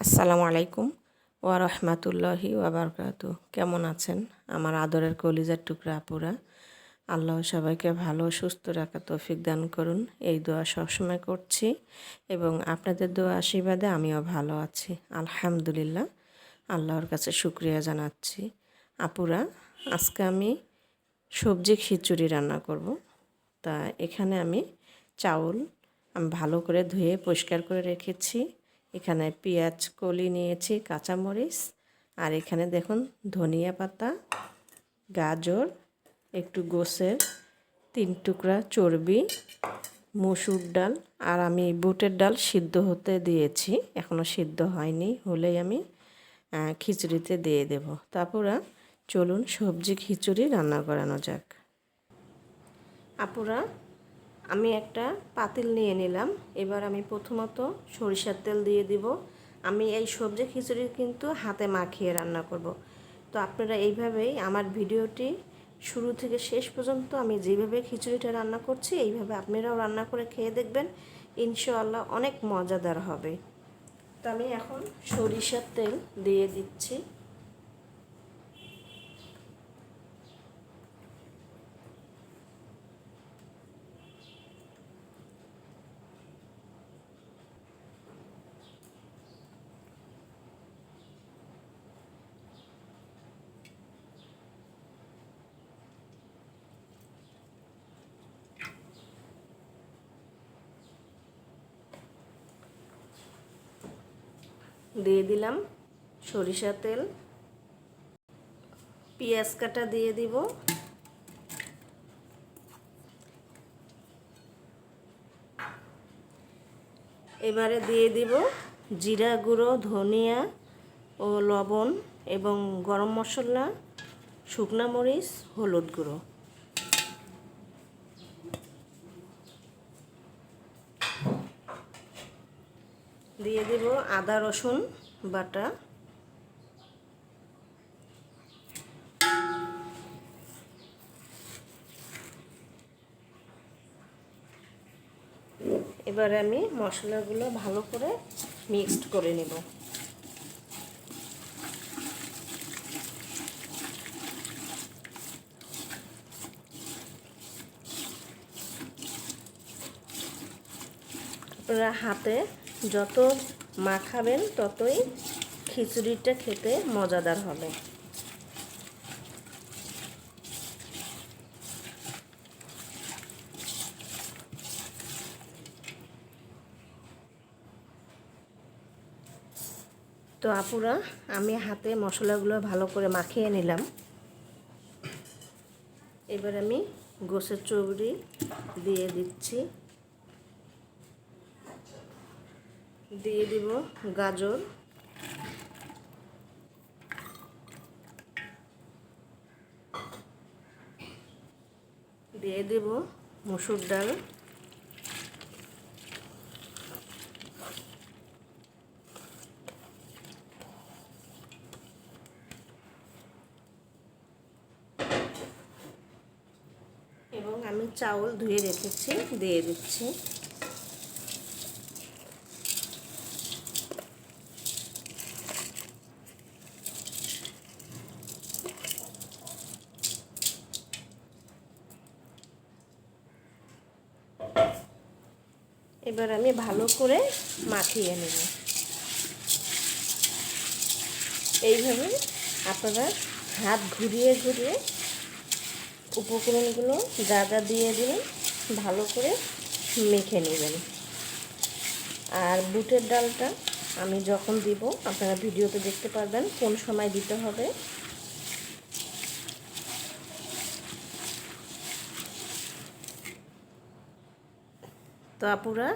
আসসালামু আলাইকুম ওয়া রাহমাতুল্লাহি ওয়া বারাকাতু। কেমন আছেন আমার আদরের কলিজার টুকরা আপুরা? আল্লাহ সবাইকে ভালো সুস্থ রাখার তৌফিক দান করুন, এই দোয়া সবসময় করছি এবং আপনাদের দোয়া আশীর্বাদে আমিও ভালো আছি আলহামদুলিল্লাহ। আল্লাহর কাছে শুকরিয়া জানাচ্ছি। আপুরা, আজকে আমি সবজি খিচুড়ি রান্না করব। তা এখানে আমি চাউল ভালো করে ধুয়ে পরিষ্কার করে রেখেছি। এখানে পেঁয়াজ কলি নিয়েছি, কাঁচামরিচ, আর এখানে দেখুন ধনিয়া পাতা, গাজর, একটু গোছের 3 টুকরা চর্বি, মসুর ডাল, আর আমি বুটের ডাল সিদ্ধ হতে দিয়েছি, এখনও সিদ্ধ হয়নি, হলেই আমি খিচুড়িতে দিয়ে দেব। তারপরে চলুন সবজি খিচুড়ি রান্না করানো যাক। আপুরা, আমি একটা পাতিল নিয়ে নিলাম। এবার আমি প্রথমত সরিষার তেল দিয়ে দিব। আমি এই সবজি খিচুড়ি কিন্তু হাতে মাখিয়ে রান্না করব। তো আপনারা এইভাবেই আমার ভিডিওটি শুরু থেকে শেষ পর্যন্ত আমি যেভাবে খিচুড়িটা রান্না করছি এইভাবে আপনারাও রান্না করে খেয়ে দেখবেন, ইনশাআল্লাহ অনেক মজাদার হবে। তো আমি এখন সরিষার তেল দিয়ে দিচ্ছি। দিয়ে দিলাম সরিষা তেল, পেঁয়াজ কাটা দিয়ে দিব, এবারে দিয়ে দিব জিরা গুঁড়ো, ধনিয়া ও লবণ এবং গরম মশলা, শুকনা মরিচ, হলুদ গুঁড়ো। দিয়ে দিব আদা রসুন বাটা, এবারে আমি মশলাগুলো ভালো করে মিক্সড করে নেব। আপনারা হাতে যত মাখাবেন ততই খিচুড়িটা খেতে মজাদার হবে। তো আপুরা, আমি হাতে মশলাগুলো ভালো করে মাখিয়ে নিলাম। এবার আমি গোছের চর্বি দিয়ে দিচ্ছি, দিয়ে দিব গাজর, দিয়ে দেব মসুর ডাল, এবং আমি চাউল ধুয়ে রেখেছি দিয়ে দিচ্ছি। এবার আমি ভালো করে মাখিয়ে নেব। এইভাবে আপনারা হাত ঘুরিয়ে ঘুরিয়ে উপকরণগুলো যা যা দিয়ে দিবেন ভালো করে মেখে নেবেন। আর বুটের ডালটা আমি যখন দিব আপনারা ভিডিওতে দেখতে পারবেন কোন সময় দিতে হবে। তো আপুরা,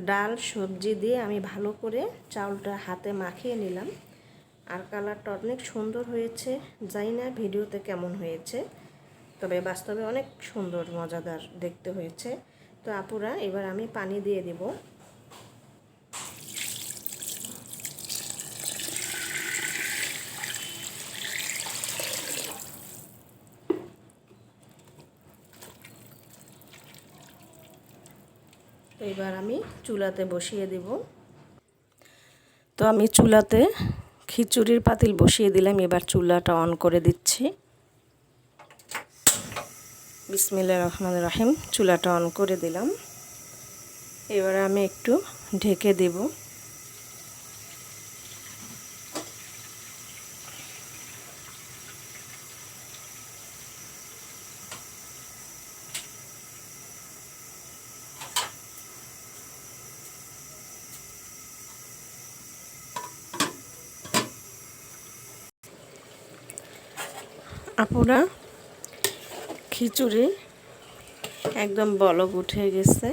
ডাল সবজি দিয়ে আমি ভালো করে চাউলটা হাতে মাখিয়ে নিলাম, আর কালারটা অনেক সুন্দর হয়েছে। জানি না ভিডিওতে কেমন হয়েছে, তবে বাস্তবে অনেক সুন্দর মজাদার দেখতে হয়েছে। তো আপুরা, এবার আমি পানি দিয়ে দিব। তো এবার আমি চুলাতে বসিয়ে দেব। তো আমি চুলাতে খিচুড়ির পাতিল বসিয়ে দিলাম, এবার চুলাটা অন করে দিচ্ছি। বিসমিল্লাহির রহমানির রহিম। চুলাটা অন করে দিলাম। এবার আমি একটু ঢেকে দেব। আপুরা, খিচুড়ি একদম বলক উঠে গেছে।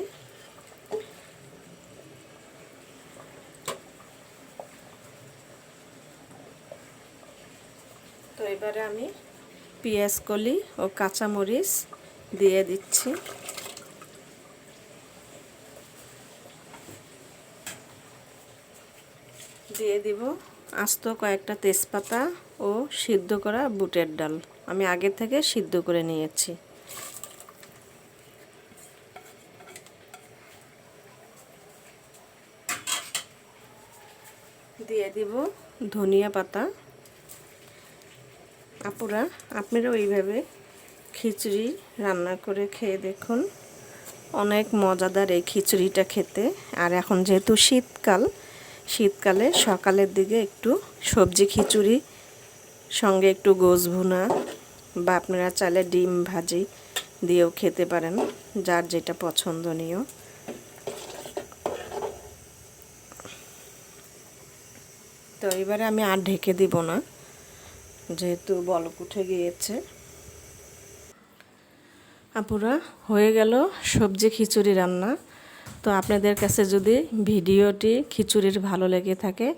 তো এবারে আমি পেঁয়াজ কলি ও কাঁচামরিচ দিয়ে দিচ্ছি। দিয়ে দিব আস্ত কয়েকটা তেজপাতা ও সিদ্ধ করা বুটের ডাল, আমি আগে থেকে সিদ্ধ করে নিয়েছি। দিয়ে দিব ধনিয়া পাতা। আপুরা, আপনারা এইভাবে খিচুড়ি রান্না করে খেয়ে দেখুন, অনেক মজাদার এই খিচুড়িটা খেতে। আর এখন যেহেতু শীতকালে সকালের দিকে একটু সবজি খিচুড়ি সঙ্গে একটু গোশ ভুনা বা আপনারা চাইলে ডিম ভাজি দিয়েও খেতে পারেন, যার যেটা পছন্দনীয়। তো এবারে আমি আর ঢেকে দিব না, যেহেতু বলক উঠে গিয়েছে। আপুরা, হয়ে গেল সবজি খিচুড়ি রান্না। তো আপনাদের কাছে যদি ভিডিওটি খিচুড়ির ভালো লেগে থাকে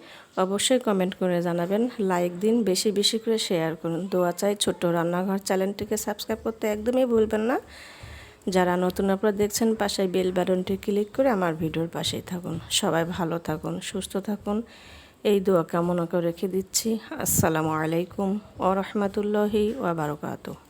অবশ্যই কমেন্ট করে জানাবেন, লাইক দিন, বেশি বেশি করে শেয়ার করুন। দোয়া চাই ছোট্ট রান্নাঘর চ্যানেলটিকে সাবস্ক্রাইব করতে একদমই ভুলবেন না। যারা নতুন আপনারা দেখছেন পাশে বেল বাটনটি ক্লিক করে আমার ভিডিওর পাশেই থাকুন। সবাই ভালো থাকুন, সুস্থ থাকুন, এই দোয়া কামনা করে রেখে দিচ্ছি। আসসালামু আলাইকুম ওয়া রাহমাতুল্লাহি ওয়া বারাকাতুহু।